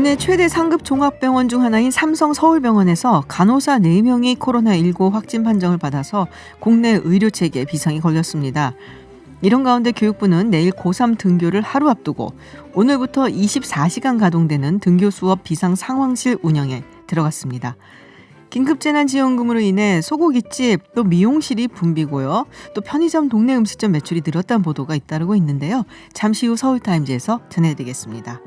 국내 최대 상급 종합병원 중 하나인 삼성 서울병원에서 간호사 4명이 코로나19 확진 판정을 받아서 국내 의료체계에 비상이 걸렸습니다. 이런 가운데 교육부는 내일 고3 등교를 하루 앞두고 오늘부터 24시간 가동되는 등교 수업 비상 상황실 운영에 들어갔습니다. 긴급재난지원금으로 인해 소고기집, 또 미용실이 붐비고요. 또 편의점, 동네 음식점 매출이 늘었다는 보도가 잇따르고 있는데요. 잠시 후 서울타임즈에서 전해드리겠습니다.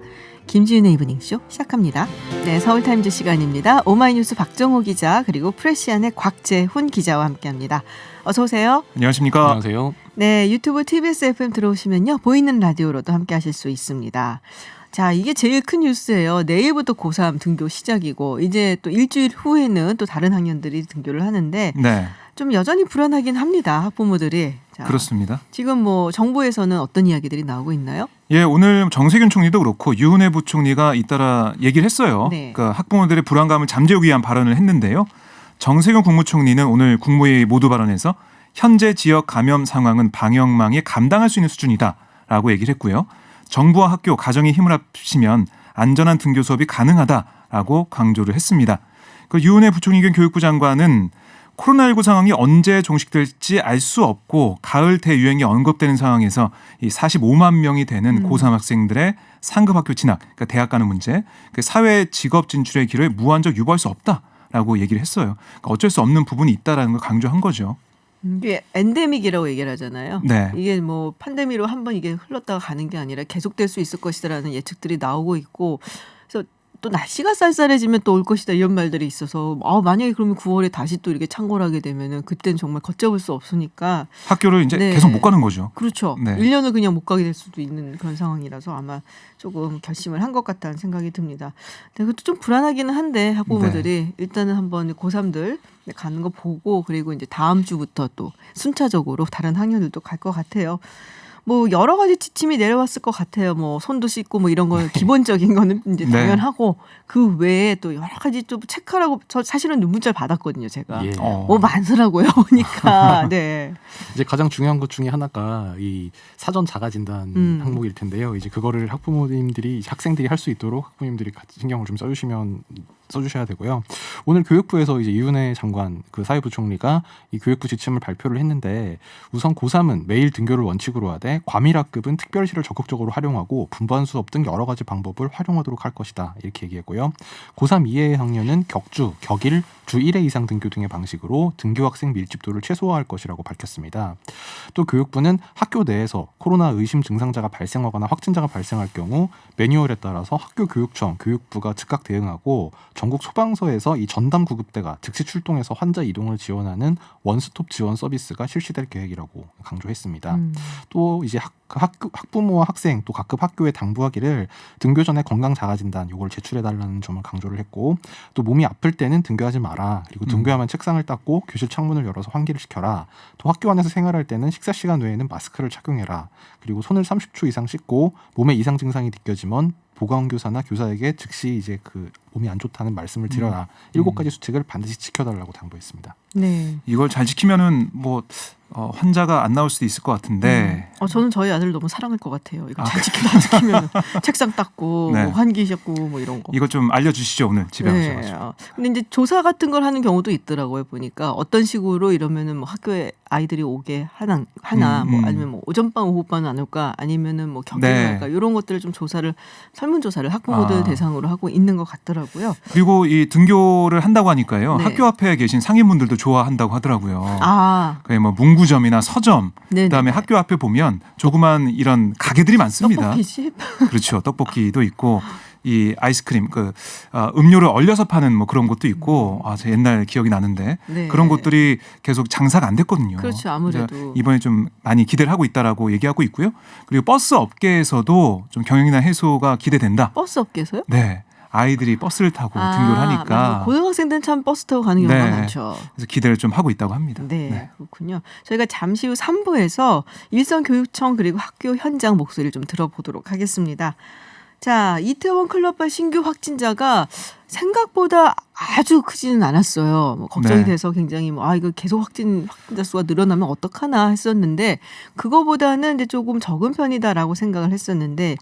김지윤의 이브닝쇼 시작합니다. 네, 서울타임즈 시간입니다. 오마이뉴스 박정호 기자 그리고 프레시안의 곽재훈 기자와 함께합니다. 어서 오세요. 안녕하십니까. 안녕하세요. 네, 유튜브 TBS FM 들어오시면요. 보이는 라디오로도 함께하실 수 있습니다. 자, 이게 제일 큰 뉴스예요. 내일부터 고3 등교 시작이고 이제 또 일주일 후에는 또 다른 학년들이 등교를 하는데 네, 좀 여전히 불안하긴 합니다. 학부모들이. 자, 그렇습니다. 지금 뭐 정부에서는 어떤 이야기들이 나오고 있나요? 예, 오늘 정세균 총리도 그렇고 유은혜 부총리가 잇따라 얘기를 했어요. 네. 그러니까 학부모들의 불안감을 잠재우기 위한 발언을 했는데요. 정세균 국무총리는 오늘 국무회의 모두 발언에서 현재 지역 감염 상황은 방역망이 감당할 수 있는 수준이다라고 얘기를 했고요. 정부와 학교, 가정이 힘을 합치면 안전한 등교 수업이 가능하다라고 강조를 했습니다. 그 유은혜 부총리 겸 교육부 장관은 코로나19 상황이 언제 종식될지 알 수 없고 가을 대유행이 언급되는 상황에서 이 45만 명이 되는 고3 학생들의 상급 학교 진학, 그러니까 대학 가는 문제, 그 사회 직업 진출의 길을 무한적 유보할 수 없다라고 얘기를 했어요. 그러니까 어쩔 수 없는 부분이 있다라는 걸 강조한 거죠. 이게 엔데믹이라고 얘기를 하잖아요. 네. 이게 뭐 팬데믹으로 한번 이게 흘렀다가 가는 게 아니라 계속될 수 있을 것이다라는 예측들이 나오고 있고, 그래서 또 날씨가 쌀쌀해지면 또 올 것이다 이런 말들이 있어서 만약에 그러면 9월에 다시 또 이렇게 창궐하게 되면은 그때는 정말 걷잡을 수 없으니까 학교를 이제 네. 계속 못 가는 거죠. 그렇죠. 네. 1년을 그냥 못 가게 될 수도 있는 그런 상황이라서 아마 조금 결심을 한 것 같다는 생각이 듭니다. 근데 그것도 좀 불안하기는 한데 학부모들이 일단은 한번 고3들 가는 거 보고 그리고 이제 다음 주부터 또 순차적으로 다른 학년들도 갈 것 같아요. 뭐 여러 가지 지침이 내려왔을 것 같아요. 뭐 손도 씻고 뭐 이런 거 기본적인 거는 이제 네. 당연하고 그 외에 또 여러 가지 좀 체크하라고 저 사실은 문자를 받았거든요. 제가 예. 뭐 많더라고요. 보니까 네. 이제 가장 중요한 것 중에 하나가 이 사전 자가 진단 항목일 텐데요. 이제 그거를 학부모님들이 학생들이 할 수 있도록 학부모님들이 같이 신경을 좀 써주셔야 되고요. 오늘 교육부에서 이제 이은혜 장관 그 사회부총리가 이 교육부 지침을 발표를 했는데 우선 고3은 매일 등교를 원칙으로 하되 과밀학급은 특별시를 적극적으로 활용하고 분반 수업 등 여러 가지 방법을 활용하도록 할 것이다 이렇게 얘기했고요. 고3 이하의 학년은 격주, 격일, 주 1회 이상 등교 등의 방식으로 등교 학생 밀집도를 최소화할 것이라고 밝혔습니다. 또 교육부는 학교 내에서 코로나 의심 증상자가 발생하거나 확진자가 발생할 경우 매뉴얼에 따라서 학교 교육청, 교육부가 즉각 대응하고 전국 소방서에서 이 전담 구급대가 즉시 출동해서 환자 이동을 지원하는 원스톱 지원 서비스가 실시될 계획이라고 강조했습니다. 또 이제 학부모와 학생 또 각급 학교에 당부하기를 등교 전에 건강 자가 진단 요걸 제출해달라는 점을 강조를 했고 또 몸이 아플 때는 등교하지 마라. 그리고 등교하면 책상을 닦고 교실 창문을 열어서 환기를 시켜라. 또 학교 안에서 생활할 때는 식사 시간 외에는 마스크를 착용해라. 그리고 손을 30초 이상 씻고 몸에 이상 증상이 느껴지면 보건교사나 교사에게 즉시 이제 그 몸이 안 좋다는 말씀을 드려라. 7가지 수칙을 반드시 지켜달라고 당부했습니다. 네. 이걸 잘 지키면은 뭐 환자가 안 나올 수도 있을 것 같은데. 저는 저희 아들 너무 사랑할 것 같아요. 이거 잘 지키면 책상 닦고 네. 뭐 환기 씻고 뭐 이런 거. 이거 좀 알려주시죠 오늘 집에 네. 가셔가지고. 근데 이제 조사 같은 걸 하는 경우도 있더라고요. 보니까 어떤 식으로 이러면은 뭐 학교에 아이들이 오게 하나 뭐 아니면 뭐 오전반 오후반 안 올까 아니면은 뭐 격리를 네. 할까 이런 것들을 좀 설문조사를 학부모들 대상으로 하고 있는 것 같더라고요. 그리고 이 등교를 한다고 하니까요. 네. 학교 앞에 계신 상인분들도 좋아한다고 하더라고요. 그게 뭐 문구점이나 서점, 네네네. 그다음에 학교 앞에 보면 조그만 이런 가게들이 많습니다. 떡볶이집. 그렇죠. 떡볶이도 있고 이 아이스크림, 음료를 얼려서 파는 뭐 그런 것도 있고, 제 옛날 기억이 나는데 네. 그런 것들이 계속 장사가 안 됐거든요. 그렇죠. 아무래도. 그래서 이번에 좀 많이 기대를 하고 있다라고 얘기하고 있고요. 그리고 버스 업계에서도 좀 경영이나 해소가 기대된다. 버스 업계에서요? 네. 아이들이 버스를 타고 등교를 하니까. 뭐 고등학생들은 참 버스 타고 가는 경우가 네. 많죠. 그래서 기대를 좀 하고 있다고 합니다. 네, 그렇군요. 저희가 잠시 후 3부에서 일선교육청 그리고 학교 현장 목소리를 좀 들어보도록 하겠습니다. 자, 이태원 클럽발 신규 확진자가 생각보다 아주 크지는 않았어요. 뭐 걱정이 네. 돼서 굉장히 이거 계속 확진자 수가 늘어나면 어떡하나 했었는데 그거보다는 이제 조금 적은 편이다라고 생각을 했었는데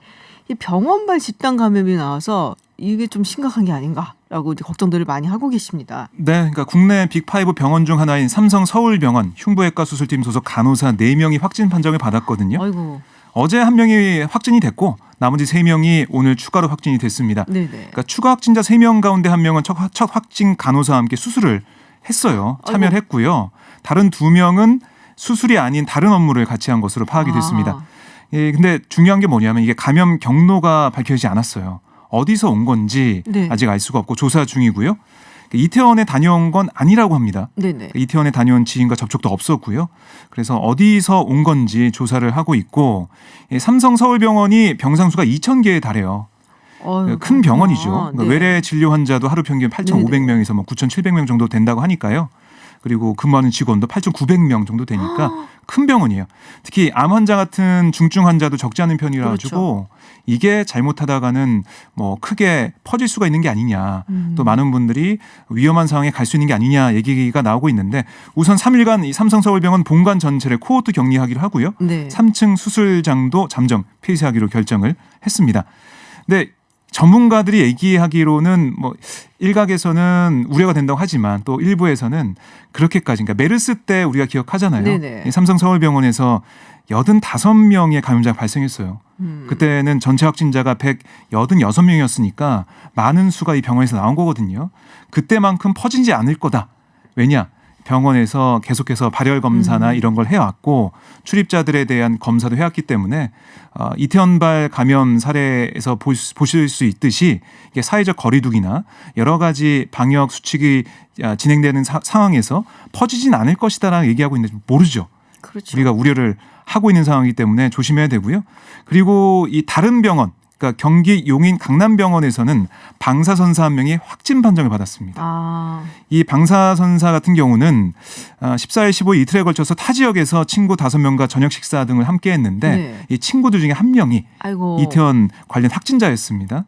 이 병원발 집단 감염이 나와서 이게 좀 심각한 게 아닌가라고 이제 걱정들을 많이 하고 계십니다. 네, 그러니까 국내 빅5 병원 중 하나인 삼성 서울병원 흉부외과 수술팀 소속 간호사 4명이 확진 판정을 받았거든요. 아이고. 어제 1명이 확진이 됐고 나머지 3명이 오늘 추가로 확진이 됐습니다. 네네. 그러니까 추가 확진자 3명 가운데 1명은 첫 확진 간호사와 함께 수술을 했어요. 참여를 했고요. 다른 2명은 수술이 아닌 다른 업무를 같이 한 것으로 파악이 됐습니다. 예, 근데 중요한 게 뭐냐면 이게 감염 경로가 밝혀지지 않았어요. 어디서 온 건지 네. 아직 알 수가 없고 조사 중이고요. 이태원에 다녀온 건 아니라고 합니다. 네네. 이태원에 다녀온 지인과 접촉도 없었고요. 그래서 어디서 온 건지 조사를 하고 있고 삼성 서울병원이 병상 수가 2,000개에 달해요. 큰 병원이죠. 그러니까 네. 외래 진료 환자도 하루 평균 8,500명에서 뭐 9,700명 정도 된다고 하니까요. 그리고 근무하는 직원도 8,900명 정도 되니까 큰 병원이에요. 특히 암 환자 같은 중증 환자도 적지 않은 편이라 가지고 이게 잘못하다가는 뭐 크게 퍼질 수가 있는 게 아니냐. 또 많은 분들이 위험한 상황에 갈 수 있는 게 아니냐 얘기가 나오고 있는데 우선 3일간 이 삼성서울병원 본관 전체를 코호트 격리하기로 하고요. 네. 3층 수술장도 잠정 폐쇄하기로 결정을 했습니다. 근데 전문가들이 얘기하기로는 뭐 일각에서는 우려가 된다고 하지만 또 일부에서는 그렇게까지 그러니까 메르스 때 우리가 기억하잖아요. 네네. 삼성서울병원에서 85명의 감염자가 발생했어요. 그때는 전체 확진자가 186명이었으니까 많은 수가 이 병원에서 나온 거거든요. 그때만큼 퍼지지 않을 거다. 왜냐? 병원에서 계속해서 발열 검사나 이런 걸 해왔고 출입자들에 대한 검사도 해왔기 때문에 이태원발 감염 사례에서 보실 수 있듯이 이게 사회적 거리두기나 여러 가지 방역 수칙이 진행되는 상황에서 퍼지진 않을 것이다라고 얘기하고 있는데 모르죠. 그렇죠. 우리가 우려를 하고 있는 상황이기 때문에 조심해야 되고요. 그리고 이 다른 병원 그러니까 경기 용인 강남병원에서는 방사선사 1명이 확진 판정을 받았습니다. 이 방사선사 같은 경우는 14일, 15일 이틀에 걸쳐서 타 지역에서 친구 5명과 저녁 식사 등을 함께 했는데 네. 이 친구들 중에 1명이 아이고. 이태원 관련 확진자였습니다.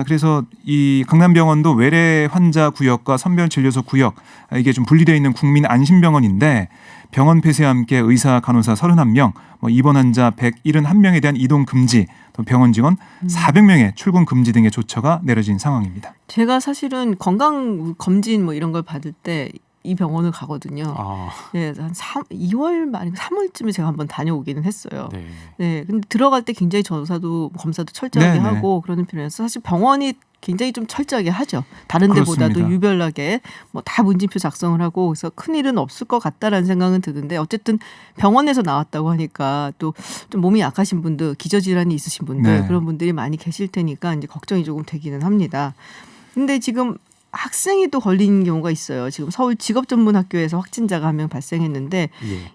그래서 이 강남병원도 외래 환자 구역과 선별진료소 구역 이게 좀 분리되어 있는 국민 안심병원인데 병원 폐쇄와 함께 의사, 간호사 31명, 뭐 입원 환자 171명에 대한 이동 금지, 또 병원 직원 400명의 출근 금지 등의 조처가 내려진 상황입니다. 제가 사실은 건강 검진 뭐 이런 걸 받을 때 이 병원을 가거든요. 네, 한 2월 말 3월쯤에 제가 한번 다녀오기는 했어요. 네. 네, 근데 들어갈 때 굉장히 검사도 철저하게 네네. 하고 그러는 편이라서 사실 병원이 굉장히 좀 철저하게 하죠. 다른 데보다도 그렇습니다. 유별나게 뭐 다 문진표 작성을 하고 그래서 큰 일은 없을 것 같다라는 생각은 드는데 어쨌든 병원에서 나왔다고 하니까 또 좀 몸이 약하신 분들, 기저질환이 있으신 분들 네. 그런 분들이 많이 계실 테니까 이제 걱정이 조금 되기는 합니다. 근데 지금 학생이 또 걸린 경우가 있어요. 지금 서울 직업전문학교에서 확진자가 1명 발생했는데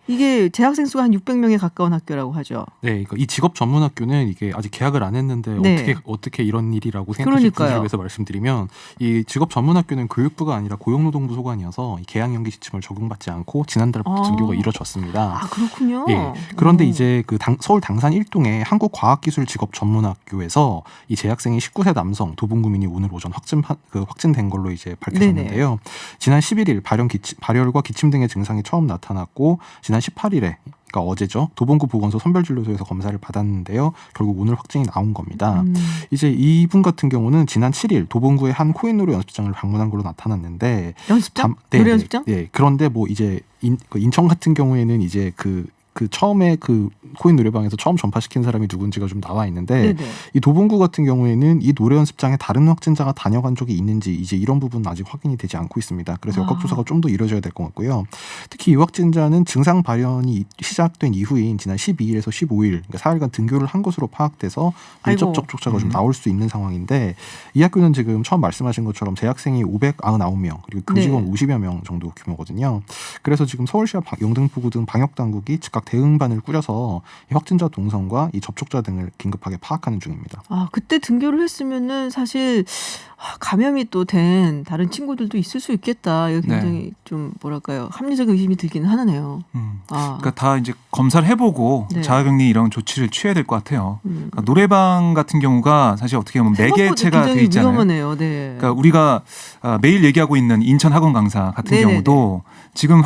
이게 재학생 수가 한 600명에 가까운 학교라고 하죠. 네, 그러니까 이 직업 전문 학교는 이게 아직 개학을 안 했는데 네. 어떻게 이런 일이라고 생각하실 분들을 위해서 말씀드리면 이 직업 전문 학교는 교육부가 아니라 고용노동부 소관이어서 이 개학 연기 지침을 적용받지 않고 지난달부터 등교가 이뤄졌습니다. 그렇군요. 예. 그런데 이제 그 서울 당산 1동의 한국과학기술직업전문학교에서 이 재학생이 19세 남성 도봉구민이 오늘 오전 확진된 걸로 이제 밝혀졌는데요. 네네. 지난 11일 발열과 기침 등의 증상이 처음 나타났고 지난 18일에 그러니까 어제죠. 도봉구 보건소 선별진료소에서 검사를 받았는데요. 결국 오늘 확진이 나온 겁니다. 이제 이분 같은 경우는 지난 7일 도봉구의 한 코인노래 연습장을 방문한 걸로 나타났는데 연습장? 노래 연습장? 네. 그런데 뭐 이제 인천 같은 경우에는 이제 그 처음에 그 코인 노래방에서 처음 전파시킨 사람이 누군지가 좀 나와 있는데 네네. 이 도봉구 같은 경우에는 이 노래 연습장에 다른 확진자가 다녀간 적이 있는지 이제 이런 부분은 아직 확인이 되지 않고 있습니다. 그래서 역학조사가 좀 더 이루어져야 될 것 같고요. 특히 이 확진자는 증상 발현이 시작된 이후인 지난 12일에서 15일 그러니까 4일간 등교를 한 것으로 파악돼서 밀접 접촉자가 좀 나올 수 있는 상황인데 이 학교는 지금 처음 말씀하신 것처럼 재학생이 599명 그리고 교직원 50여 명 정도 규모거든요. 그래서 지금 서울시와 영등포구 등 방역당국이 즉각 대응반을 꾸려서 이 확진자 동선과 이 접촉자 등을 긴급하게 파악하는 중입니다. 그때 등교를 했으면은 사실 감염이 또 된 다른 친구들도 있을 수 있겠다. 이거 굉장히 좀 뭐랄까요 합리적인 의심이 들기는 하네요. 그러니까 다 이제 검사를 해보고 네. 자가격리 이런 조치를 취해야 될 것 같아요. 그러니까 노래방 같은 경우가 사실 어떻게 보면 매개체가 돼 있잖아요. 위험하네요. 네. 그러니까 우리가 매일 얘기하고 있는 인천 학원 강사 같은 네네네. 경우도 지금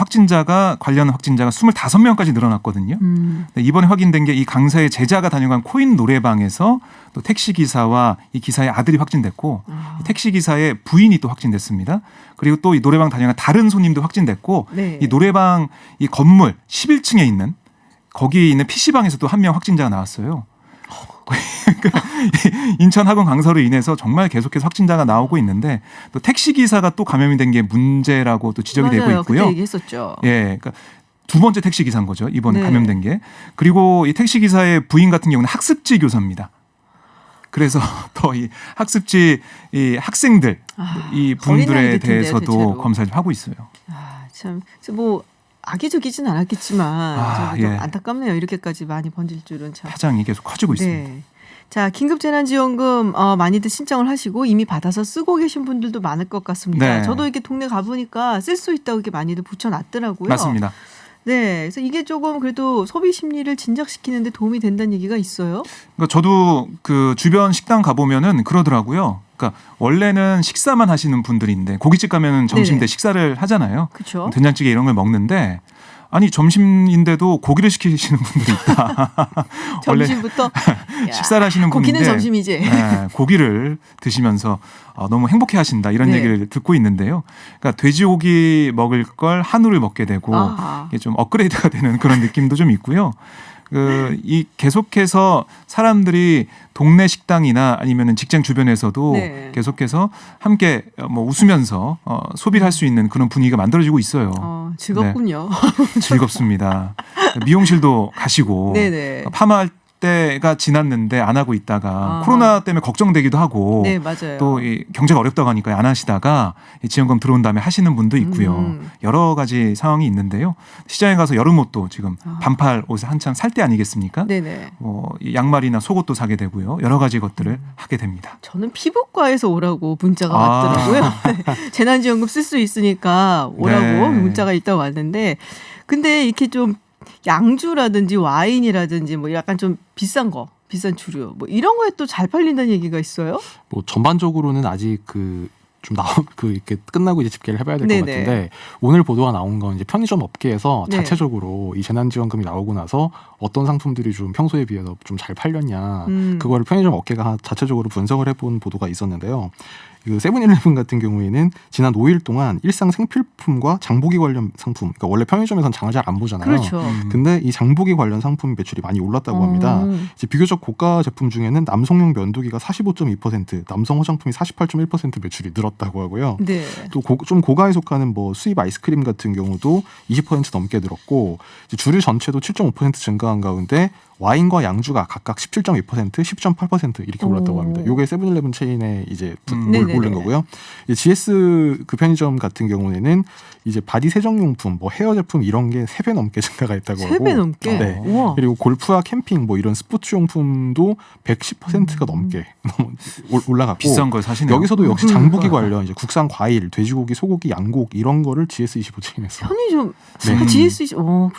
관련 확진자가 25명까지 늘어났거든요. 있었거든요. 근데 이번에 확인된 게 이 강사의 제자가 다녀간 코인 노래방에서 또 택시 기사와 이 기사의 아들이 확진됐고 이 택시 기사의 부인이 또 확진됐습니다. 그리고 또 이 노래방 다녀간 다른 손님도 확진됐고 네. 이 노래방 이 건물 11층에 있는 거기 있는 PC방에서도 한 명 확진자가 나왔어요. 그러니까 인천 학원 강사로 인해서 정말 계속해서 확진자가 나오고 있는데 또 택시 기사가 또 감염이 된 게 문제라고 또 지적이 맞아요. 되고 있고요. 그때 얘기했었죠. 예, 그러니까 두 번째 택시 기사인 거죠. 이번에 네. 감염된 게. 그리고 이 택시 기사의 부인 같은 경우는 학습지 교사입니다. 그래서 더 이 학습지 이 학생들 이 어린아이들 분들에 텐데요, 대해서도 대체로. 검사를 하고 있어요. 참, 뭐 악의적이진 않았겠지만 좀 예. 안타깝네요. 이렇게까지 많이 번질 줄은 참. 파장이 계속 커지고 있습니다. 네. 자, 긴급재난지원금 많이들 신청을 하시고 이미 받아서 쓰고 계신 분들도 많을 것 같습니다. 네. 저도 이렇게 동네 가보니까 쓸 수 있다고 이렇게 많이들 붙여놨더라고요. 맞습니다. 네, 그래서 이게 조금 그래도 소비 심리를 진작시키는데 도움이 된다는 얘기가 있어요. 그러니까 저도 그 주변 식당 가보면은 그러더라고요. 그러니까 원래는 식사만 하시는 분들인데 고깃집 가면은 점심 때 네네. 식사를 하잖아요. 그렇죠. 된장찌개 이런 걸 먹는데 아니 점심인데도 고기를 시키시는 분들이 있다. 원래 점심부터 야, 식사를 하시는 고기는 분인데 점심이지. 네, 고기를 드시면서 너무 행복해하신다 이런 네. 얘기를 듣고 있는데요. 그러니까 돼지고기 먹을 걸 한우를 먹게 되고 아. 이게 좀 업그레이드가 되는 그런 느낌도 좀 있고요. 이 계속해서 사람들이 동네 식당이나 아니면은 직장 주변에서도 네. 계속해서 함께 뭐 웃으면서 소비를 할 수 있는 그런 분위기가 만들어지고 있어요. 즐겁군요. 즐겁습니다. 미용실도 가시고 네네. 파마할 때가 지났는데 안 하고 있다가 아하. 코로나 때문에 걱정되기도 하고 네, 맞아요. 또 이 경제가 어렵다고 하니까 안 하시다가 이 지원금 들어온 다음에 하시는 분도 있고요. 여러 가지 상황이 있는데요. 시장에 가서 여름 옷도 지금 반팔 옷을 한창 살 때 아니겠습니까? 네네. 이 양말이나 속옷도 사게 되고요. 여러 가지 것들을 하게 됩니다. 저는 피부과에서 오라고 문자가 아. 왔더라고요. 네. 재난지원금 쓸 수 있으니까 오라고 네. 문자가 있다 왔는데, 근데 이렇게 좀 양주라든지 와인이라든지 뭐 약간 좀 비싼 거, 비싼 주류 뭐 이런 거에 또 잘 팔린다는 얘기가 있어요. 뭐 전반적으로는 아직 좀 이렇게 끝나고 이제 집계를 해봐야 될 것 네네. 같은데 오늘 보도가 나온 건 이제 편의점 업계에서 네. 자체적으로 이 재난지원금이 나오고 나서 어떤 상품들이 좀 평소에 비해서 좀 잘 팔렸냐 그거를 편의점 업계가 자체적으로 분석을 해본 보도가 있었는데요. 그 세븐일레븐 같은 경우에는 지난 5일 동안 일상 생필품과 장보기 관련 상품, 그러니까 원래 편의점에서는 장을 잘 안 보잖아요. 그렇죠. 근데 이 장보기 관련 상품 매출이 많이 올랐다고 합니다. 이제 비교적 고가 제품 중에는 남성용 면도기가 45.2%, 남성 화장품이 48.1% 매출이 늘었다고 하고요. 네. 또 좀 고가에 속하는 뭐 수입 아이스크림 같은 경우도 20% 넘게 늘었고 이제 주류 전체도 7.5% 증가한 가운데 와인과 양주가 각각 17.2%, 10.8% 이렇게 올랐다고 합니다. 이게 세븐일레븐 체인에 이제 네네네. 오른 거고요. 이제 GS 그 편의점 같은 경우에는 이제 바디 세정용품, 뭐 헤어 제품 이런 게 3배 넘게 증가가 있다고 하고. 3배 넘게. 네. 우와. 그리고 골프와 캠핑 뭐 이런 스포츠 용품도 110%가 넘게 올라갔고. 비싼 걸 사시네요. 여기서도 역시 장보기 관련 이제 국산 과일, 돼지고기, 소고기, 양곡 이런 거를 GS25 체인에서 편의점 네. GS 그렇군요.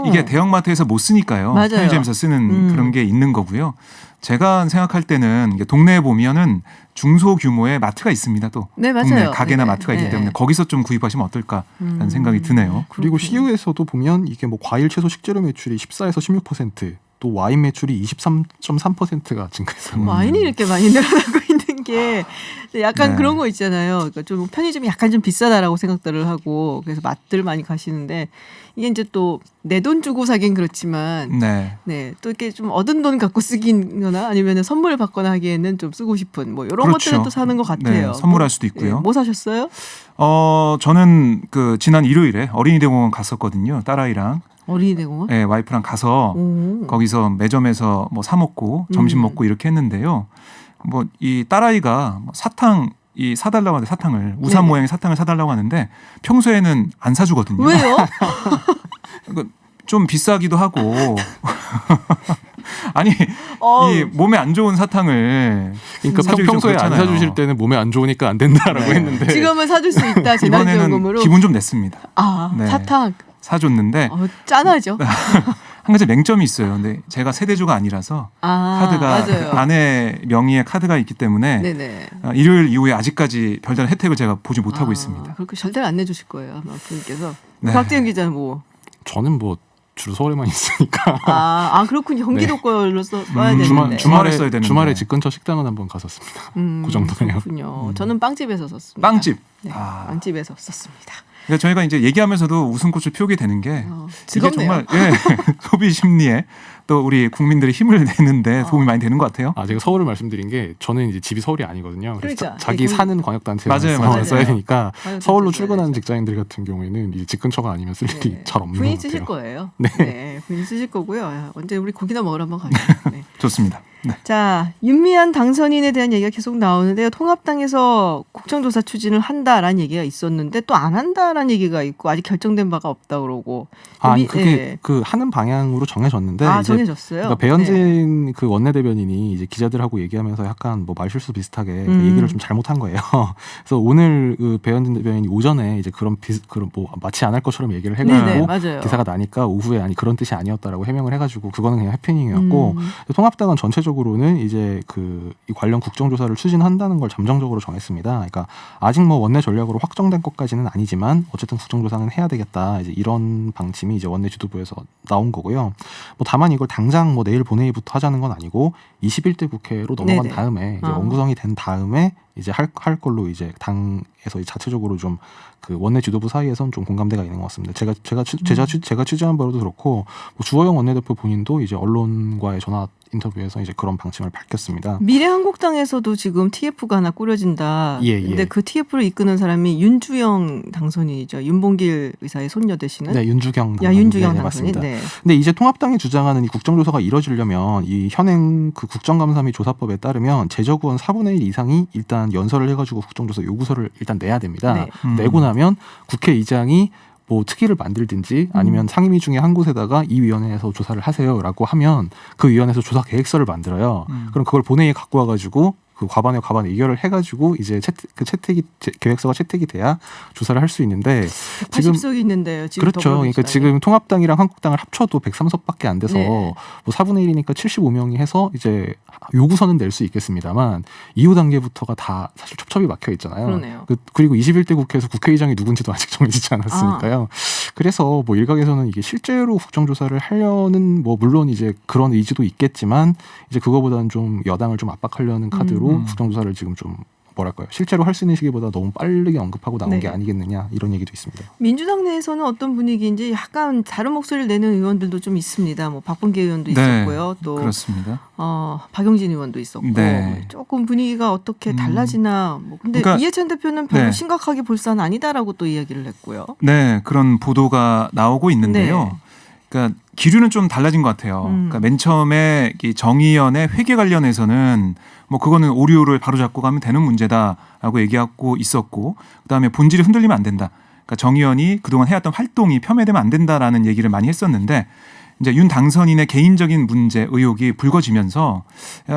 그러니까 이게 대형마트에서 못 쓰니까요. 맞아요. 편의점에서 쓰는 그런 게 있는 거고요. 제가 생각할 때는 이게 동네에 보면은 중소규모의 마트가 있습니다. 또 네, 맞아요. 동네 가게나 네. 마트가 있기 네. 때문에 거기서 좀 구입하시면 어떨까라는 생각이 드네요. 그리고 CU에서도 보면 이게 뭐 과일, 채소, 식재료 매출이 14에서 16%, 또 와인 매출이 23.3%가 증가했어요. 와인이 이렇게 많이 늘어나고 있는 게 약간 네. 그런 거 있잖아요. 그러니까 좀 편의점이 약간 좀 비싸다라고 생각들을 하고 그래서 맛들 많이 가시는데 이게 이제 또 내 돈 주고 사긴 그렇지만 네. 또 이렇게 좀 얻은 돈 갖고 쓰기거나 아니면 선물을 받거나 하기에는 좀 쓰고 싶은 뭐 이런 그렇죠. 것들은 또 사는 것 같아요. 네, 선물할 수도 있고요. 뭐 사셨어요? 저는 그 지난 일요일에 어린이대공원 갔었거든요. 딸아이랑 어린이대공원? 네, 와이프랑 가서 오. 거기서 매점에서 뭐 사 먹고 점심 먹고 이렇게 했는데요. 뭐 이 딸아이가 뭐 사탕 사달라고 하는데 사탕을 우산 네네. 모양의 사탕을 사달라고 하는데 평소에는 안 사주거든요. 왜요? 좀 비싸기도 하고 아니 이 몸에 안 좋은 사탕을 그러니까 사주기 좀 평소에 안 그렇잖아요. 사주실 때는 몸에 안 좋으니까 안 된다라고 네. 했는데 지금은 사줄 수 있다 이번에는 재난지원금으로. 기분 좀 냈습니다. 네. 사탕. 사줬는데 짠하죠. 한 가지 맹점이 있어요. 근데 제가 세대주가 아니라서 카드가 맞아요. 아내 명의의 카드가 있기 때문에 네네. 일요일 이후에 아직까지 별다른 혜택을 제가 보지 못하고 있습니다. 그렇게 절대로 안 내주실 거예요. 아마 부모님께서. 네. 박재영 기자는 뭐. 저는 뭐 주로 서울에만 있으니까 그렇군요. 경기도 네. 걸로 써야 되는데. 주말에 써야 되는데. 주말에 집 근처 식당은 한번 갔었습니다. 그 정도네요. 그렇군요. 저는 빵집에서 썼습니다. 빵집. 네, 빵집에서 썼습니다. 그러니까 저희가 이제 얘기하면서도 웃음꽃을 피우게 되는 게 이게 즐겁네요. 정말 소비 심리에 또 우리 국민들의 힘을 내는데 도움이 많이 되는 것 같아요. 제가 서울을 말씀드린 게 저는 이제 집이 서울이 아니거든요. 그래서 그러니까. 자기 사는 광역단체에서 맞아요. 써야 되니까 광역단체 서울로 써야 출근하는 되죠. 직장인들 같은 경우에는 이제 집 근처가 아니면 쓸 일이 잘 없는 부인 것 쓰실 같아요. 거예요. 네. 부인 쓰실 거고요. 언제 우리 고기나 먹으러 한번 가죠. 네. 좋습니다. 네. 자, 윤미향 당선인에 대한 얘기가 계속 나오는데요. 통합당에서 국정조사 추진을 한다라는 얘기가 있었는데 또 안 한다라는 얘기가 있고 아직 결정된 바가 없다 그러고. 그게 그 하는 방향으로 정해졌는데 이제 정해졌어요. 그러니까 배현진 그 원내대변인이 이제 기자들하고 얘기하면서 약간 뭐 말실수 비슷하게 그 얘기를 좀 잘못한 거예요. 그래서 오늘 그 배현진 대변인이 오전에 이제 그런 뭐 마치 안 할 것처럼 얘기를 해가지고 맞아요. 기사가 나니까 오후에 그런 뜻이 아니었다라고 해명을 해가지고 그거는 그냥 해프닝이었고 통합당은 전체적으로는 이제 이 관련 국정조사를 추진한다는 걸 잠정적으로 정했습니다. 그러니까 아직 뭐 원내 전략으로 확정된 것까지는 아니지만 어쨌든 국정조사는 해야 되겠다. 이제 이런 방침이 이제 원내 지도부에서 나온 거고요. 뭐 다만 이걸 당장 뭐 내일 본회의부터 하자는 건 아니고 21대 국회로 넘어간 네네. 다음에 이제 원구성이 된 다음에 이제 할 걸로 이제 당에서 자체적으로 좀 그 원내 지도부 사이에선 좀 공감대가 있는 것 같습니다. 제가 취재한 바로도 그렇고 뭐 주호영 원내대표 본인도 이제 언론과의 전화 인터뷰에서 이제 그런 방침을 밝혔습니다. 미래한국당에서도 지금 TF가 하나 꾸려진다. 근데 그 TF를 이끄는 사람이 윤주영 당선인이죠. 윤봉길 의사의 손녀 되시는. 네, 윤주경 당선인. 맞습니다. 네. 근데 이제 통합당이 주장하는 이 국정조사가 이뤄지려면 이 현행 그 국정감사 및 조사법에 따르면 제적의원 4분의 1 이상이 일단 연설을 해가지고 국정조사 요구서를 일단 내야 됩니다. 네. 내고 나면 국회의장이 뭐 특위를 만들든지 아니면 상임위 중에 한 곳에다가 이 위원회에서 조사를 하세요라고 하면 그 위원회에서 조사 계획서를 만들어요. 그럼 그걸 본회의에 갖고 와가지고 그 과반에 의결을 해가지고 이제 계획서가 채택이 돼야 조사를 할 수 있는데 180석이 있는데요. 지금 그렇죠. 그러니까 지금 통합당이랑 한국당을 합쳐도 103석밖에 안 돼서 뭐 4분의 1이니까 75명이 해서 이제 요구서는 낼 수 있겠습니다만 이후 단계부터가 다 사실 첩첩이 막혀 있잖아요. 그러네요. 그리고 21대 국회에서 국회의장이 누군지도 아직 정해지지 않았으니까요. 그래서 뭐 일각에서는 이게 실제로 국정조사를 하려는 뭐 물론 이제 그런 의지도 있겠지만 이제 그거보다는 좀 여당을 좀 압박하려는 카드로 국정조사를 지금 좀 뭐랄까요 실제로 할 수 있는 시기보다 너무 빠르게 언급하고 나온 게 아니겠느냐 이런 얘기도 있습니다. 민주당 내에서는 어떤 분위기인지 약간 다른 목소리를 내는 의원들도 좀 있습니다. 뭐 박범계 의원도 있었고요. 또 그렇습니다. 박용진 의원도 있었고 조금 분위기가 어떻게 달라지나. 뭐 근데 그러니까, 이해찬 대표는 별로 심각하게 볼 사안은 아니다라고 또 이야기를 했고요. 네, 그런 보도가 나오고 있는데요. 그러니까 기류는 좀 달라진 것 같아요. 그러니까 맨 처음에 이 정의연의 회계 관련해서는 뭐 그거는 오류를 바로잡고 가면 되는 문제다라고 얘기하고 있었고, 그다음에 본질이 흔들리면 안 된다. 그러니까 정의연이 그동안 해왔던 활동이 폄훼되면 안 된다라는 얘기를 많이 했었는데 이제 윤 당선인의 개인적인 문제 의혹이 불거지면서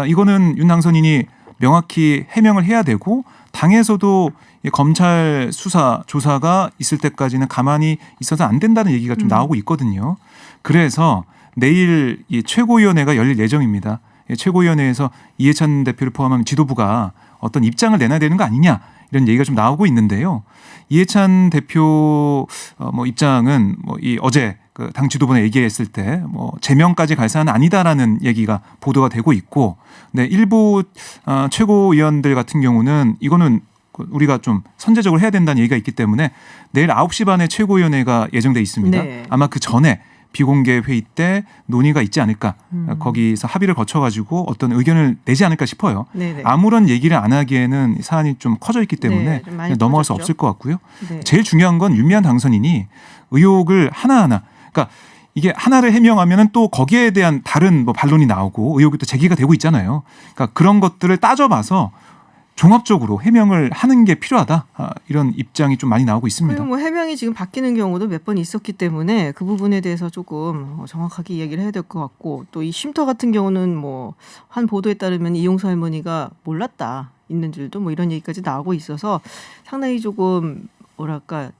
이거는 윤 당선인이 명확히 해명을 해야 되고 당에서도 검찰 수사 조사가 있을 때까지는 가만히 있어서 안 된다는 얘기가 좀 나오고 있거든요. 그래서 내일 이 최고위원회가 열릴 예정입니다. 최고위원회에서 이해찬 대표를 포함한 지도부가 어떤 입장을 내놔야 되는 거 아니냐 이런 얘기가 좀 나오고 있는데요. 이해찬 대표 뭐 입장은 뭐 이 어제 그 당 지도부에 얘기했을 때 뭐 제명까지 갈 사안은 아니다라는 얘기가 보도가 되고 있고, 네, 일부 최고위원들 같은 경우는 이거는 우리가 좀 선제적으로 해야 된다는 얘기가 있기 때문에 내일 9시 반에 최고위원회가 예정돼 있습니다. 아마 그 전에 비공개 회의 때 논의가 있지 않을까. 거기서 합의를 거쳐가지고 어떤 의견을 내지 않을까 싶어요. 아무런 얘기를 안 하기에는 사안이 좀 커져 있기 때문에 넘어갈 수 없을 것 같고요. 제일 중요한 건 윤미향 당선인이 의혹을 하나하나, 그러니까 이게 하나를 해명하면은 또 거기에 대한 다른 뭐 반론이 나오고 의혹이 또 제기가 되고 있잖아요. 그러니까 그런 것들을 따져봐서 종합적으로 해명을 하는 게 필요하다. 이런 입장이 좀 많이 나오고 있습니다. 그리고 뭐 해명이 지금 바뀌는 경우도 몇 번 있었기 때문에 그 부분에 대해서 조금 정확하게 이야기를 해야 될 것 같고, 또 이 쉼터 같은 경우는 뭐 한 보도에 따르면 이용수 할머니가 몰랐다 있는 줄도 뭐 이런 얘기까지 나오고 있어서 상당히 조금 뭐랄까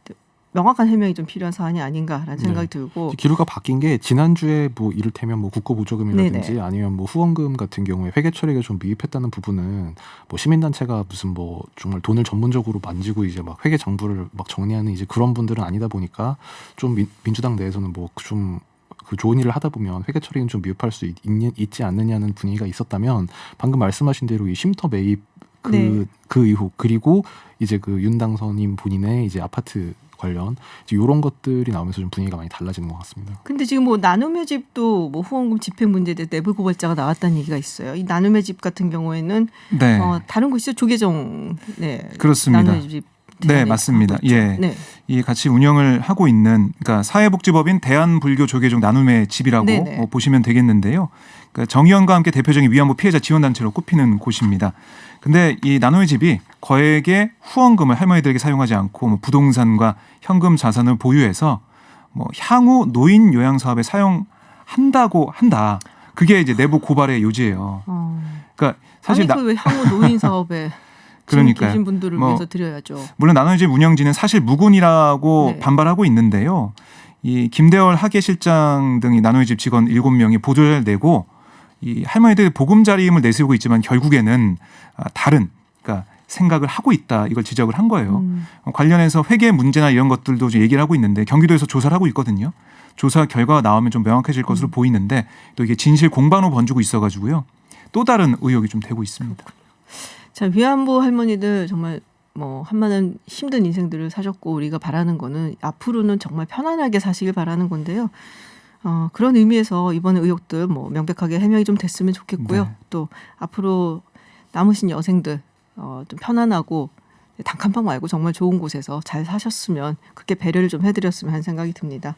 명확한 해명이 좀 필요한 사안이 아닌가라는 생각이 들고, 기류가 바뀐 게 지난주에 뭐 이를테면 뭐 국고보조금이라든지 아니면 뭐 후원금 같은 경우에 회계 처리가 좀 미흡했다는 부분은 뭐 시민단체가 무슨 뭐 정말 돈을 전문적으로 만지고 이제 막 회계 정부를 막 정리하는 이제 그런 분들은 아니다 보니까 좀 민주당 내에서는 뭐 좀 그 좋은 일을 하다 보면 회계 처리는 좀 미흡할 수 있지 않느냐는 분위기가 있었다면 방금 말씀하신 대로 이 쉼터 매입 그 이후 그리고 이제 그 윤 당선인 본인의 이제 아파트 관련 이제 이런 것들이 나오면서 좀 분위기가 많이 달라지는 것 같습니다. 근데 지금 뭐 나눔의 집도 뭐 후원금 집행 문제에 대해 내부 고발자가 나왔다는 얘기가 있어요. 이 나눔의 집 같은 경우에는 네. 다른 곳이죠. 조계종 그렇습니다. 나눔의 집 네, 맞습니다. 예. 네. 이 같이 운영을 하고 있는 그러니까 사회복지법인 대한불교 조계종 나눔의 집이라고 네네. 보시면 되겠는데요. 그러니까 정의원과 함께 대표적인 위안부 피해자 지원단체로 꼽히는 곳입니다. 근데 이 나눔의 집이 거액의 후원금을 할머니들에게 사용하지 않고 뭐 부동산과 현금 자산을 보유해서 뭐 향후 노인 요양 사업에 사용한다고 한다. 그게 이제 내부 고발의 요지예요. 그러니까 사실 아니 그 왜 향후 노인 사업에 그러니까요. 계신 분들을 뭐 위해서 드려야죠. 물론 나눔의 집 운영진은 사실 무근이라고 네. 반발하고 있는데요. 이 김대월 하계실장 등이 나눔의 집 직원 7명이 보도를 내고 이 할머니들 보금자리임을 내세우고 있지만 결국에는 다른 그러니까 생각을 하고 있다 이걸 지적을 한 거예요. 관련해서 회계 문제나 이런 것들도 좀 얘기를 하고 있는데 경기도에서 조사를 하고 있거든요. 조사 결과가 나오면 좀 명확해질 것으로 보이는데 또 이게 진실 공방으로 번지고 있어가지고요. 또 다른 의혹이 좀 되고 있습니다. 자, 위안부 할머니들 정말 뭐 한많은 힘든 인생들을 사셨고 우리가 바라는 거는 앞으로는 정말 편안하게 사시길 바라는 건데요. 그런 의미에서 이번에 의혹들 뭐 명백하게 해명이 좀 됐으면 좋겠고요. 네. 또 앞으로 남으신 여생들 좀 편안하고 단칸방 말고 정말 좋은 곳에서 잘 사셨으면 그렇게 배려를 좀 해드렸으면 하는 생각이 듭니다.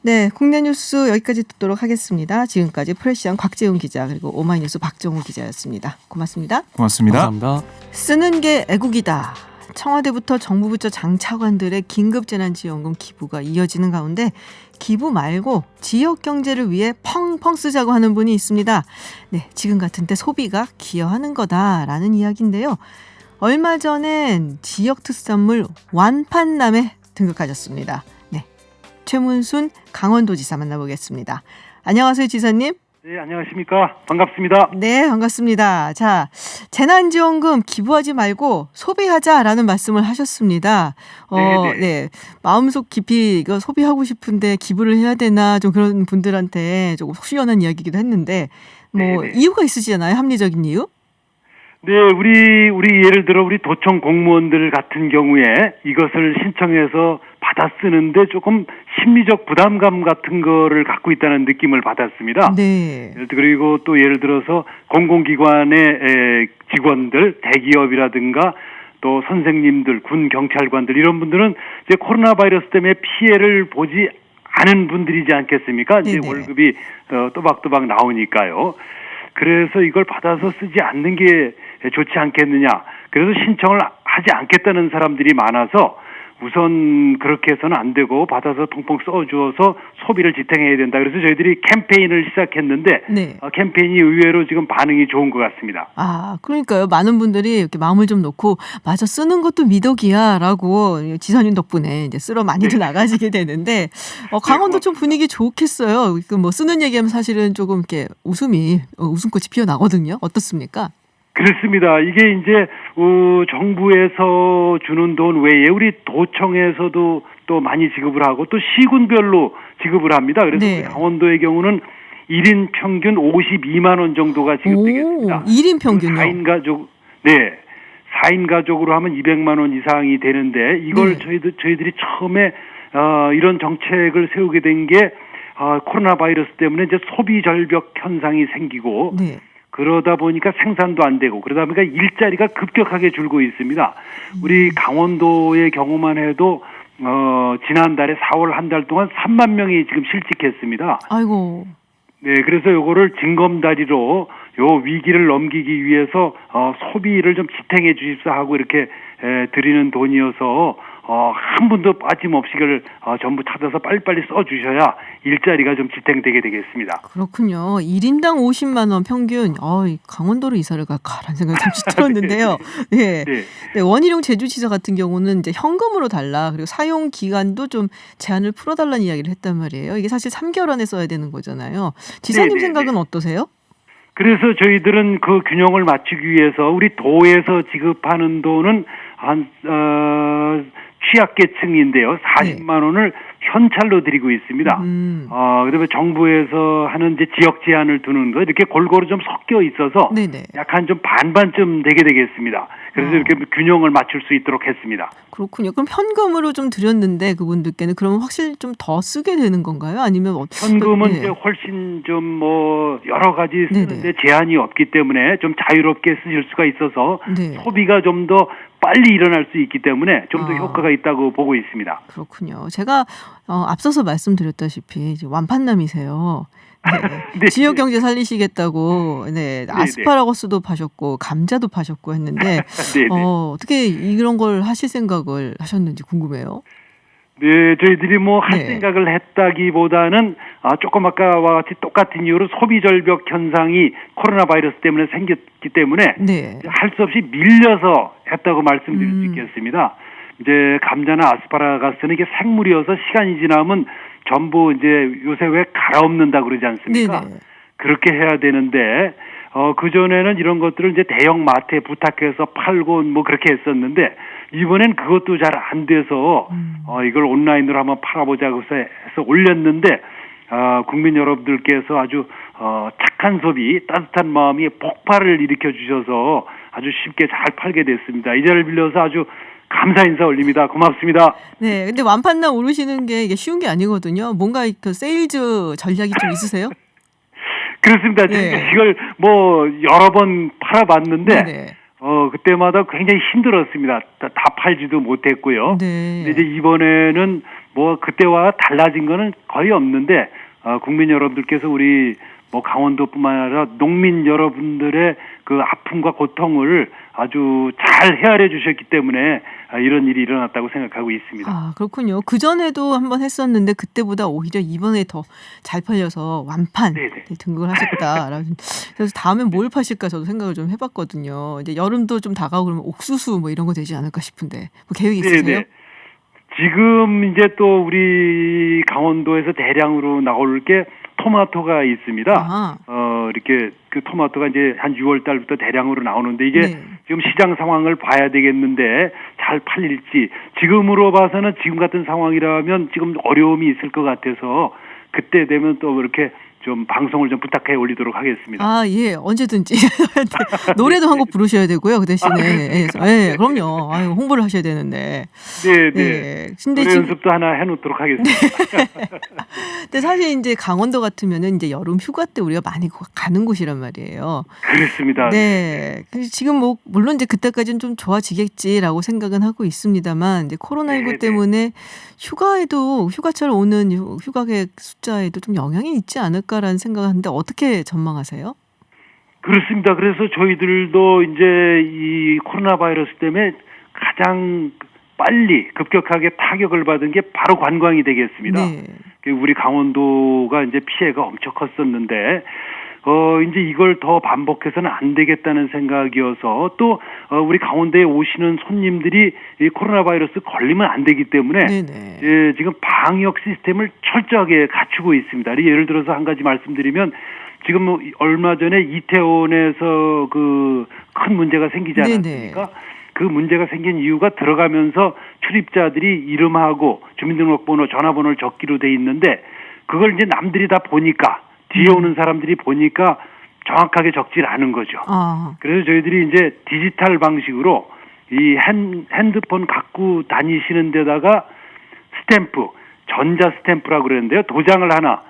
네, 국내 뉴스 여기까지 듣도록 하겠습니다. 지금까지 프레시안 곽재훈 기자 그리고 오마이뉴스 박정우 기자였습니다. 고맙습니다. 고맙습니다. 감사합니다. 쓰는 게 애국이다. 청와대부터 정부 부처 장차관들의 긴급재난지원금 기부가 이어지는 가운데 기부 말고 지역 경제를 위해 펑펑 쓰자고 하는 분이 있습니다. 네, 지금 같은 때 소비가 기여하는 거다라는 이야기인데요. 얼마 전엔 지역 특산물 완판남에 등극하셨습니다. 네, 최문순 강원도지사 만나보겠습니다. 안녕하세요, 지사님. 네, 안녕하십니까. 반갑습니다. 네, 반갑습니다. 자, 재난지원금 기부하지 말고 소비하자라는 말씀을 하셨습니다. 네, 마음속 깊이 이거 소비하고 싶은데 기부를 해야 되나 좀 그런 분들한테 조금 후련한 이야기이기도 했는데 뭐 네네. 이유가 있으시잖아요. 합리적인 이유? 네, 우리 예를 들어 우리 도청 공무원들 같은 경우에 이것을 신청해서 받아 쓰는데 조금 심리적 부담감 같은 거를 갖고 있다는 느낌을 받았습니다. 네. 그리고 또 예를 들어서 공공기관의 직원들, 대기업이라든가 또 선생님들, 군 경찰관들 이런 분들은 이제 코로나 바이러스 때문에 피해를 보지 않은 분들이지 않겠습니까? 이제 네네. 월급이 또박또박 나오니까요. 그래서 이걸 받아서 쓰지 않는 게 좋지 않겠느냐. 그래서 신청을 하지 않겠다는 사람들이 많아서 우선 그렇게 해서는 안 되고 받아서 펑펑 써주어서 소비를 지탱해야 된다. 그래서 저희들이 캠페인을 시작했는데 네. 캠페인이 의외로 지금 반응이 좋은 것 같습니다. 아, 그러니까요. 많은 분들이 이렇게 마음을 좀 놓고 맞아 쓰는 것도 미덕이야라고 지사님 덕분에 이제 쓰러 많이들 나가시게 되는데 강원도 좀 분위기 좋겠어요. 그 뭐 쓰는 얘기하면 사실은 조금 이렇게 웃음꽃이 피어 나거든요. 어떻습니까? 그렇습니다. 이게 이제 정부에서 주는 돈 외에 우리 도청에서도 또 많이 지급을 하고 또 시군별로 지급을 합니다. 그래서 네. 우리 강원도의 경우는 1인 평균 52만 원 정도가 지급되겠습니다. 1인 평균요? 4인 가족, 네. 4인 가족으로 하면 200만 원 이상이 되는데 이걸 네. 저희들이 처음에 이런 정책을 세우게 된 게 코로나 바이러스 때문에 이제 소비 절벽 현상이 생기고 네. 그러다 보니까 생산도 안 되고 그러다 보니까 일자리가 급격하게 줄고 있습니다. 우리 강원도의 경우만 해도 지난달에 4월 한 달 동안 3만 명이 지금 실직했습니다. 아이고. 네, 그래서 요거를 징검다리로 요 위기를 넘기기 위해서 소비를 좀 지탱해 주십사 하고 이렇게 드리는 돈이어서 한 분도 빠짐없이 이걸 전부 찾아서 빨리빨리 써주셔야 일자리가 좀 지탱되게 되겠습니다. 그렇군요. 1인당 50만 원 평균. 강원도로 이사를 갈까라는 생각이 잠시 들었는데요. 네. 네. 네, 원희룡 제주지사 같은 경우는 이제 현금으로 달라. 그리고 사용 기간도 좀 제한을 풀어달라는 이야기를 했단 말이에요. 이게 사실 3개월 안에 써야 되는 거잖아요. 지사님 네, 네, 생각은 네. 어떠세요? 그래서 저희들은 그 균형을 맞추기 위해서 우리 도에서 지급하는 돈은 한 취약계층인데요. 40만 원을 현찰로 드리고 있습니다. 그다음에 정부에서 하는 이제 지역 제한을 두는 거 이렇게 골고루 좀 섞여 있어서 네네. 약간 좀 반반쯤 되게 되겠습니다. 그래서 이렇게 균형을 맞출 수 있도록 했습니다. 그렇군요. 그럼 현금으로 좀 드렸는데 그분들께는 그러면 확실히 좀 더 쓰게 되는 건가요? 아니면 현금은 네. 이제 훨씬 좀 뭐 여러 가지 쓰는데 네네. 제한이 없기 때문에 좀 자유롭게 쓰실 수가 있어서 네. 소비가 좀 더 빨리 일어날 수 있기 때문에 좀 더 아. 효과가 있다고 보고 있습니다. 그렇군요. 제가 앞서서 말씀드렸다시피 이제 완판남이세요. 네. 네. 지역 경제 살리시겠다고 네, 아스파라거스도 파셨고 감자도 파셨고 했는데 네네. 어떻게 이런 걸 하실 생각을 하셨는지 궁금해요. 네, 저희들이 뭐 할 네. 생각을 했다기보다는 조금 아까와 같이 똑같은 이유로 소비 절벽 현상이 코로나 바이러스 때문에 생겼기 때문에 네. 할 수 없이 밀려서 했다고 말씀드릴 수 있겠습니다. 이제 감자나 아스파라거스는 이게 생물이어서 시간이 지나면 전부 이제 요새 왜 갈아엎는다 그러지 않습니까? 네네. 그렇게 해야 되는데 그전에는 이런 것들을 이제 대형 마트에 부탁해서 팔고 뭐 그렇게 했었는데 이번엔 그것도 잘 안 돼서 이걸 온라인으로 한번 팔아보자고 해서 올렸는데 국민 여러분들께서 아주 착한 소비, 따뜻한 마음이 폭발을 일으켜 주셔서 아주 쉽게 잘 팔게 됐습니다. 이 자리를 빌려서 아주 감사 인사 올립니다. 고맙습니다. 네, 근데 완판남 오르시는 게 이게 쉬운 게 아니거든요. 뭔가 그 세일즈 전략이 좀 있으세요? 그렇습니다. 네. 저희가 이걸 뭐 여러 번 팔아봤는데 네네. 그때마다 굉장히 힘들었습니다. 다 팔지도 못했고요. 네. 근데 이제 이번에는 뭐 그때와 달라진 거는 거의 없는데 국민 여러분들께서 우리 뭐 강원도뿐만 아니라 농민 여러분들의 그 아픔과 고통을 아주 잘 헤아려 주셨기 때문에 이런 일이 일어났다고 생각하고 있습니다. 아, 그렇군요. 그전에도 한번 했었는데 그때보다 오히려 이번에 더 잘 팔려서 완판 네네. 등극을 하셨다. 그래서 다음엔 뭘 파실까 저도 생각을 좀 해봤거든요. 이제 여름도 좀 다가오고 그러면 옥수수 뭐 이런 거 되지 않을까 싶은데 뭐 계획 있으세요? 네네. 지금 이제 또 우리 강원도에서 대량으로 나올 게 토마토가 있습니다. 아하. 이렇게 그 토마토가 이제 한 6월 달부터 대량으로 나오는데 이게 네. 지금 시장 상황을 봐야 되겠는데 잘 팔릴지 지금으로 봐서는 지금 같은 상황이라면 지금 어려움이 있을 것 같아서 그때 되면 또 이렇게 좀 방송을 좀 부탁해 올리도록 하겠습니다. 아, 예, 언제든지. 노래도 한 곡 부르셔야 되고요. 그 대신에. 예, 그럼요. 아유, 홍보를 하셔야 되는데. 네, 네. 예. 근데 노래 지금 연습도 하나 해놓도록 하겠습니다. 근데 사실 이제 강원도 같으면은 이제 여름 휴가 때 우리가 많이 가는 곳이란 말이에요. 그렇습니다. 네. 근데 지금 뭐 물론 이제 그때까지는 좀 좋아지겠지라고 생각은 하고 있습니다만 이제 코로나19 네네. 때문에 휴가에도 휴가철 오는 휴가객 숫자에도 좀 영향이 있지 않을까라는 생각하는데 어떻게 전망하세요? 그렇습니다. 그래서 저희들도 이제 이 코로나 바이러스 때문에 가장 빨리 급격하게 타격을 받은 게 바로 관광이 되겠습니다. 네. 우리 강원도가 이제 피해가 엄청 컸었는데 이제 이걸 더 반복해서는 안 되겠다는 생각이어서 또 우리 강원도에 오시는 손님들이 이 코로나 바이러스 걸리면 안 되기 때문에 네네. 예, 지금 방역 시스템을 철저하게 갖추고 있습니다. 예를 들어서 한 가지 말씀드리면 지금 뭐 얼마 전에 이태원에서 그 큰 문제가 생기지 않았습니까? 네네. 그 문제가 생긴 이유가 들어가면서 출입자들이 이름하고 주민등록번호, 전화번호를 적기로 돼 있는데 그걸 이제 남들이 다 보니까 뒤에 오는 사람들이 보니까 정확하게 적질 않은 거죠. 아, 그래서 저희들이 이제 디지털 방식으로 이 핸드폰 갖고 다니시는 데다가 스탬프, 전자 스탬프라고 그러는데요. 도장을 하나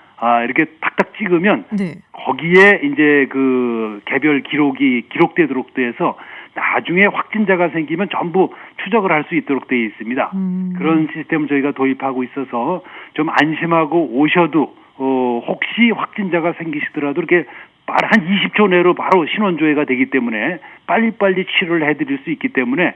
이렇게 탁탁 찍으면 네. 거기에 이제 그 개별 기록이 기록되도록 돼서 나중에 확진자가 생기면 전부 추적을 할 수 있도록 되어 있습니다. 그런 시스템을 저희가 도입하고 있어서 좀 안심하고 오셔도 혹시 확진자가 생기시더라도 이렇게 한 20초 내로 바로 신원 조회가 되기 때문에 빨리빨리 치료를 해드릴 수 있기 때문에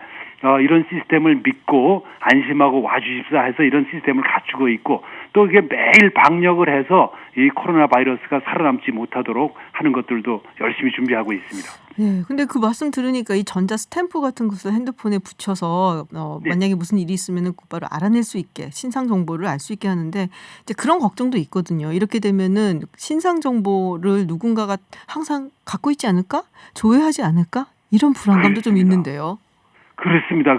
이런 시스템을 믿고 안심하고 와주십사 해서 이런 시스템을 갖추고 있고 또 이게 매일 방역을 해서 이 코로나 바이러스가 살아남지 못하도록 하는 것들도 열심히 준비하고 있습니다. 네, 근데 그 말씀 들으니까 이 전자 스탬프 같은 것을 핸드폰에 붙여서 네. 만약에 무슨 일이 있으면은 곧바로 알아낼 수 있게 신상 정보를 알 수 있게 하는데 이제 그런 걱정도 있거든요. 이렇게 되면은 신상 정보를 누군가가 항상 갖고 있지 않을까? 조회하지 않을까? 이런 불안감도 좀 그렇습니다. 있는데요. 그렇습니다.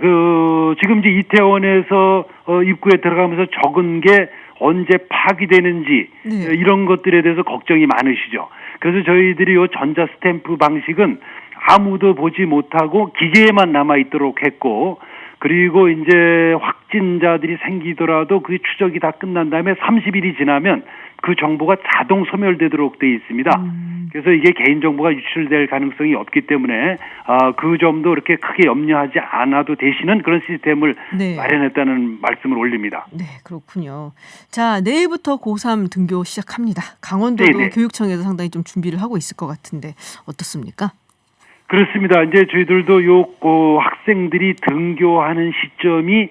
지금 이제 이태원에서 입구에 들어가면서 적은 게 언제 파기되는지 네. 이런 것들에 대해서 걱정이 많으시죠. 그래서 저희들이 요 전자 스탬프 방식은 아무도 보지 못하고 기계에만 남아 있도록 했고, 그리고 이제 확진자들이 생기더라도 그 추적이 다 끝난 다음에 30일이 지나면 그 정보가 자동 소멸되도록 돼 있습니다. 그래서 이게 개인정보가 유출될 가능성이 없기 때문에 그 점도 이렇게 크게 염려하지 않아도 되시는 그런 시스템을 네. 마련했다는 말씀을 올립니다. 네, 그렇군요. 자, 내일부터 고3 등교 시작합니다. 강원도도 네네. 교육청에서 상당히 좀 준비를 하고 있을 것 같은데 어떻습니까? 그렇습니다. 이제 저희들도 학생들이 등교하는 시점이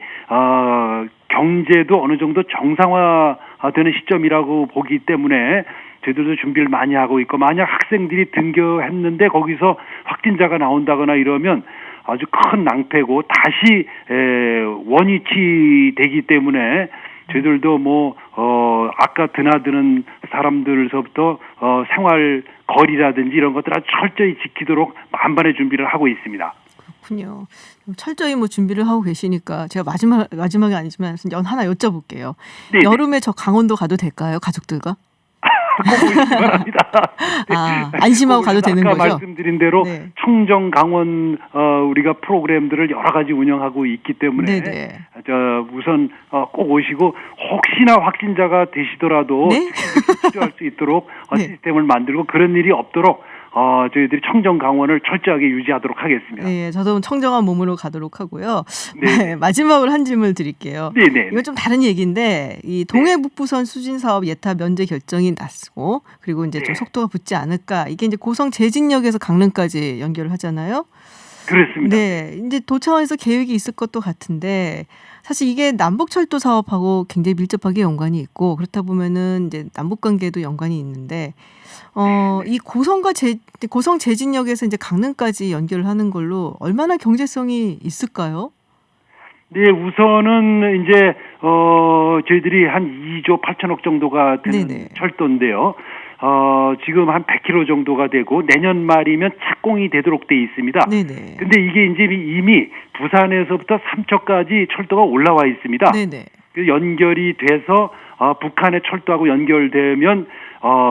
경제도 어느 정도 정상화되는 시점이라고 보기 때문에 저희들도 준비를 많이 하고 있고, 만약 학생들이 등교했는데 거기서 확진자가 나온다거나 이러면 아주 큰 낭패고 다시 원위치 되기 때문에 저희들도 아까 드나드는 사람들서부터 생활 거리라든지 이런 것들 아주 철저히 지키도록 만반의 준비를 하고 있습니다. 그렇군요. 철저히 준비를 하고 계시니까 제가 마지막이 아니지만 하나 여쭤볼게요. 네네. 여름에 저 강원도 가도 될까요? 가족들과? 꼭 오시기 바랍니다. 안심하고 가도 되는 아까 거죠? 말씀드린 대로 네. 청정 강원 우리가 프로그램들을 여러 가지 운영하고 있기 때문에 네네. 우선 꼭 오시고 혹시나 확진자가 되시더라도 네? 치료할 수 있도록 네. 시스템을 만들고 그런 일이 없도록 저희들이 청정 강원을 철저하게 유지하도록 하겠습니다. 네, 저도 청정한 몸으로 가도록 하고요. 네. 네, 마지막으로 한 질문 드릴게요. 네네. 이건 좀 다른 얘기인데 이 동해북부선 수진 사업 예타 면제 결정이 났고, 그리고 이제 좀 네. 속도가 붙지 않을까. 이게 이제 고성 제진역에서 강릉까지 연결을 하잖아요. 그렇습니다. 네, 이제 도차원에서 계획이 있을 것도 같은데 사실 이게 남북철도 사업하고 굉장히 밀접하게 연관이 있고, 그렇다 보면은 이제 남북 관계도 연관이 있는데 이 고성 제진역에서 이제 강릉까지 연결을 하는 걸로 얼마나 경제성이 있을까요? 네, 우선은 이제 저희들이 한 2조 8천억 정도가 되는 네네. 철도인데요. 지금 한 100km 정도가 되고 내년 말이면 착공이 되도록 돼 있습니다. 네네. 근데 이게 이제 이미 부산에서부터 삼척까지 철도가 올라와 있습니다. 네네. 연결이 돼서 북한의 철도하고 연결되면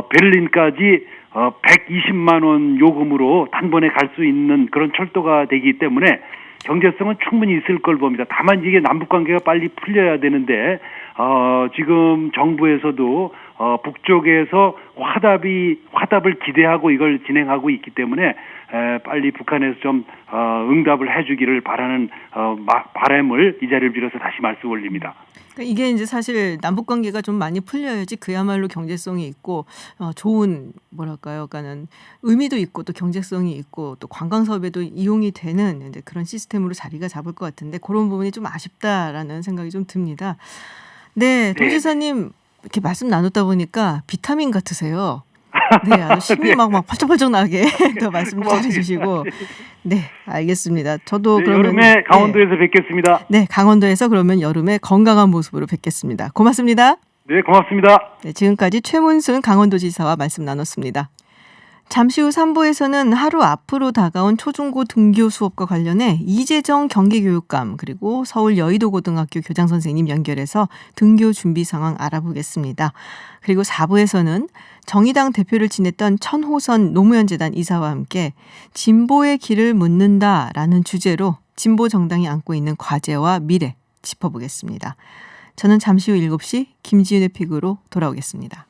베를린까지 120만 원 요금으로 단번에 갈 수 있는 그런 철도가 되기 때문에 경제성은 충분히 있을 걸 봅니다. 다만 이게 남북 관계가 빨리 풀려야 되는데 지금 정부에서도 북쪽에서 화답을 기대하고 이걸 진행하고 있기 때문에 빨리 북한에서 좀 응답을 해주기를 바라는 바람을 이 자리를 빌어서 다시 말씀 올립니다. 그러니까 이게 이제 사실 남북 관계가 좀 많이 풀려야지 그야말로 경제성이 있고 좋은 그러니까는 의미도 있고 또 경제성이 있고 또 관광 사업에도 이용이 되는 이제 그런 시스템으로 자리가 잡을 것 같은데 그런 부분이 좀 아쉽다라는 생각이 좀 듭니다. 네, 도지사님 이렇게 말씀 나누다 보니까 비타민 같으세요. 네, 아주 힘이 막 펄쩍펄쩍 나게 또 말씀 잘해주시고, 네, 알겠습니다. 저도 네, 그러면 여름에 강원도에서 뵙겠습니다. 네, 강원도에서 그러면 여름에 건강한 모습으로 뵙겠습니다. 고맙습니다. 네, 고맙습니다. 네, 지금까지 최문순 강원도지사와 말씀 나눴습니다. 잠시 후 3부에서는 하루 앞으로 다가온 초중고 등교 수업과 관련해 이재정 경기교육감 그리고 서울 여의도고등학교 교장선생님 연결해서 등교 준비 상황 알아보겠습니다. 그리고 4부에서는 정의당 대표를 지냈던 천호선 노무현재단 이사와 함께 진보의 길을 묻는다라는 주제로 진보 정당이 안고 있는 과제와 미래 짚어보겠습니다. 저는 잠시 후 7시 김지윤의 픽으로 돌아오겠습니다.